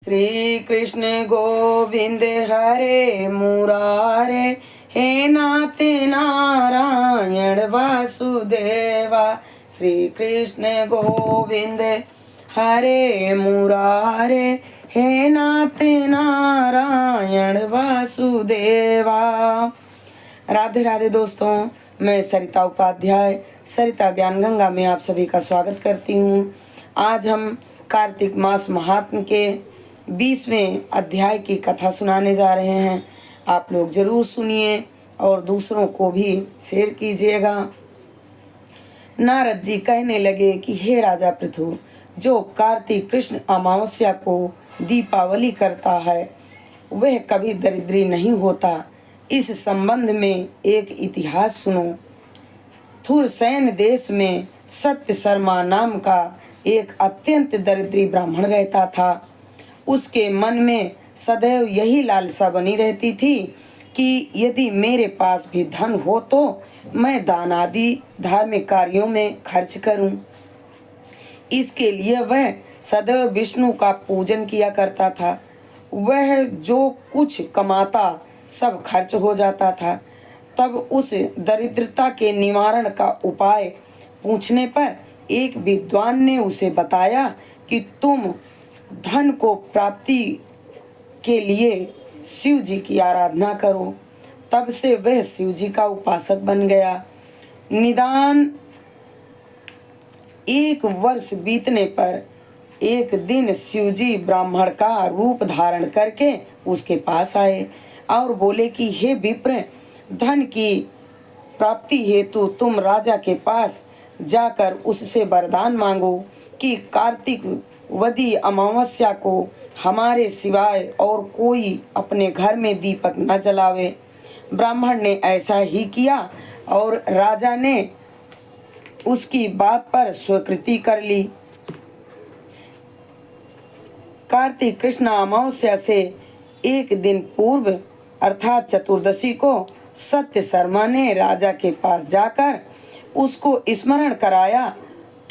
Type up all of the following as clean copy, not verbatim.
श्री कृष्ण गोविंद हरे मुरारे, हे नाथ नारायण वासुदेवा। श्री कृष्ण गोविंद हरे मुरारे, हे नाथ नारायण वासुदेवा। राधे राधे दोस्तों, मैं सरिता उपाध्याय सरिता ज्ञान गंगा में आप सभी का स्वागत करती हूँ। आज हम कार्तिक मास महात्म के 20वें अध्याय की कथा सुनाने जा रहे हैं। आप लोग जरूर सुनिए और दूसरों को भी शेयर कीजिएगा। नारद जी कहने लगे कि हे राजा पृथु, जो कार्तिक कृष्ण अमावस्या को दीपावली करता है वह कभी दरिद्री नहीं होता। इस संबंध में एक इतिहास सुनो। थुरसैन देश में सत्य शर्मा नाम का एक अत्यंत दरिद्री ब्राह्मण रहता था। उसके मन में सदैव यही लालसा बनी रहती थी कि यदि मेरे पास भी धन हो तो मैं दान आदि धार्मिक कार्यों में खर्च करूं। इसके लिए वह सदैव विष्णु का पूजन किया करता था। वह जो कुछ कमाता सब खर्च हो जाता था। तब उस दरिद्रता के निवारण का उपाय पूछने पर एक विद्वान ने उसे बताया कि तुम धन को प्राप्ति के लिए शिव जी की आराधना करो। तब से वह शिव जी का उपासक बन गया। निदान 1 वर्ष बीतने पर एक दिन शिव जी ब्राह्मण का रूप धारण करके उसके पास आए और बोले कि हे विप्र, धन की प्राप्ति हेतु तुम राजा के पास जाकर उससे वरदान मांगो कि कार्तिक वदी अमावस्या को हमारे सिवाय और कोई अपने घर में दीपक न जलावे। ब्राह्मण ने ऐसा ही किया और राजा ने उसकी बात पर स्वीकृति कर ली। कार्तिक कृष्ण अमावस्या से एक दिन पूर्व अर्थात चतुर्दशी को सत्य शर्मा ने राजा के पास जाकर उसको स्मरण कराया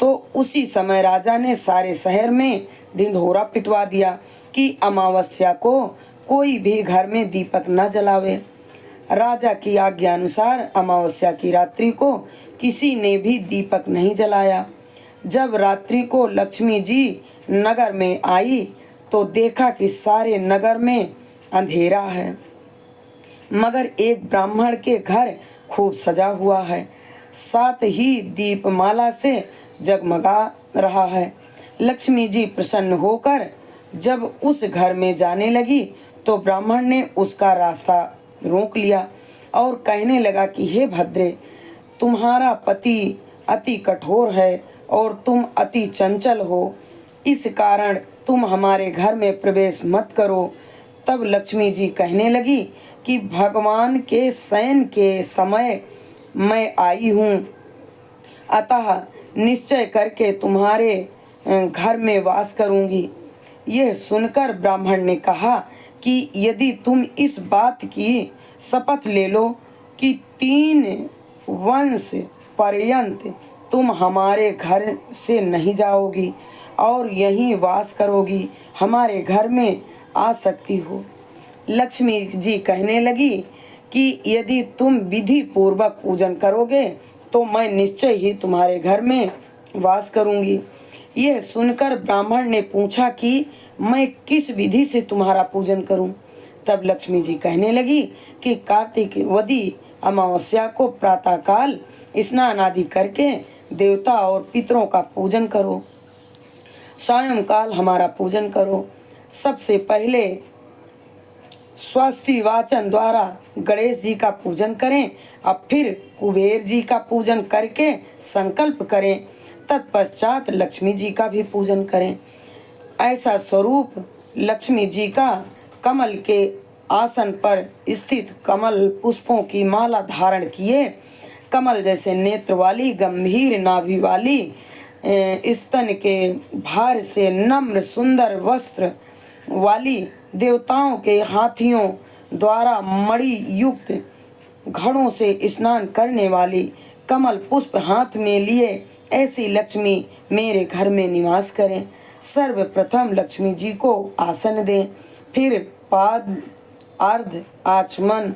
तो उसी समय राजा ने सारे शहर में ढिंढोरा पिटवा दिया कि अमावस्या को कोई भी घर में दीपक न जलावे। राजा की आज्ञा अनुसार अमावस्या की रात्रि को किसी ने भी दीपक नहीं जलाया। जब रात्रि को लक्ष्मी जी नगर में आई तो देखा कि सारे नगर में अंधेरा है, मगर एक ब्राह्मण के घर खूब सजा हुआ है, साथ ही दीपमाला से जगमगा रहा है। लक्ष्मी जी प्रसन्न होकर जब उस घर में जाने लगी तो ब्राह्मण ने उसका रास्ता रोक लिया और कहने लगा कि हे भद्रे, तुम्हारा पति अति कठोर है और तुम अति चंचल हो, इस कारण तुम हमारे घर में प्रवेश मत करो। तब लक्ष्मी जी कहने लगी कि भगवान के शयन के समय मैं आई हूँ, अतः निश्चय करके तुम्हारे घर में वास करूंगी। यह सुनकर ब्राह्मण ने कहा कि यदि तुम इस बात की शपथ ले लो कि 3 वंश पर्यंत तुम हमारे घर से नहीं जाओगी और यहीं वास करोगी, हमारे घर में आ सकती हो। लक्ष्मी जी कहने लगी कि यदि तुम विधि पूर्वक पूजन करोगे तो मैं निश्चय ही तुम्हारे घर में वास करूंगी। यह सुनकर ब्राह्मण ने पूछा कि मैं किस विधि से तुम्हारा पूजन करूं। तब लक्ष्मी जी कहने लगी कि कार्तिक वदी अमावस्या को प्रातःकाल स्नान आदि करके देवता और पितरों का पूजन करो, सायंकाल हमारा पूजन करो। सबसे पहले स्वस्ति वाचन द्वारा गणेश जी का पूजन करें, अब फिर कुबेर जी का पूजन करके संकल्प करें, तत्पश्चात लक्ष्मी जी का भी पूजन करें। ऐसा स्वरूप लक्ष्मी जी का कमल के आसन पर स्थित कमल पुष्पों की माला धारण किए, कमल जैसे नेत्र वाली, गंभीर नाभि वाली, स्तन के भार से नम्र सुंदर वस्त्र वाली, देवताओं के हाथियों द्वारा मणि युक्त घड़ों से स्नान करने वाली, कमल पुष्प हाथ में लिए ऐसी लक्ष्मी मेरे घर में निवास करें। सर्वप्रथम लक्ष्मी जी को आसन दें, फिर पाद अर्ध आचमन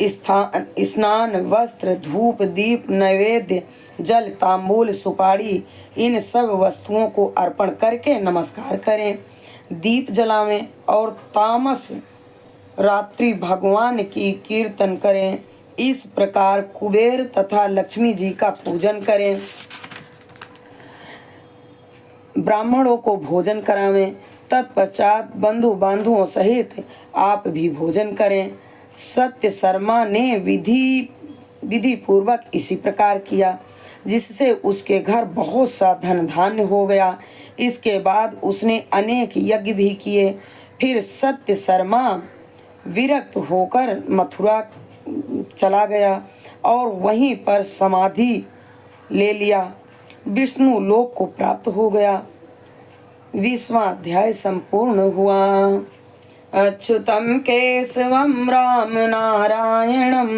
स्नान वस्त्र धूप दीप नैवेद्य जल तांबूल सुपारी इन सब वस्तुओं को अर्पण करके नमस्कार करें, दीप जलावें और तामस रात्रि भगवान की कीर्तन करें। इस प्रकार कुबेर तथा लक्ष्मी जी का पूजन करें। ब्राह्मणों को भोजन करावें, तत्पश्चात बंधु बांधुओं सहित आप भी भोजन करें। सत्य शर्मा ने विधि पूर्वक इसी प्रकार किया, जिससे उसके घर बहुत सा धन धान्य हो गया। इसके बाद उसने अनेक यज्ञ भी किए। फिर सत्य शर्मा विरक्त होकर मथुरा चला गया और वहीं पर समाधि ले लिया। विष्णु लोक को प्राप्त हो गया। 20वां अध्याय संपूर्ण हुआ। अच्युतम केशवम राम नारायणम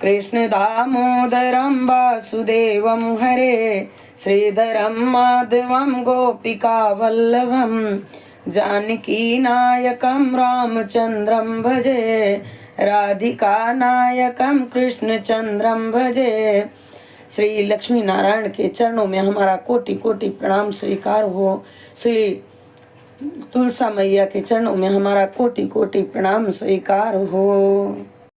कृष्ण दामोदरम वासुदेवम हरे श्रीधरम माधवम गोपिका वल्लभम जानकी नायकम रामचंद्रम भजे राधिका नायकम कृष्णचंद्रम भजे। श्री लक्ष्मी नारायण के चरणों में हमारा कोटि कोटि प्रणाम स्वीकार हो। श्री तुलसा मैया के चरणों में हमारा कोटि कोटि प्रणाम स्वीकार हो।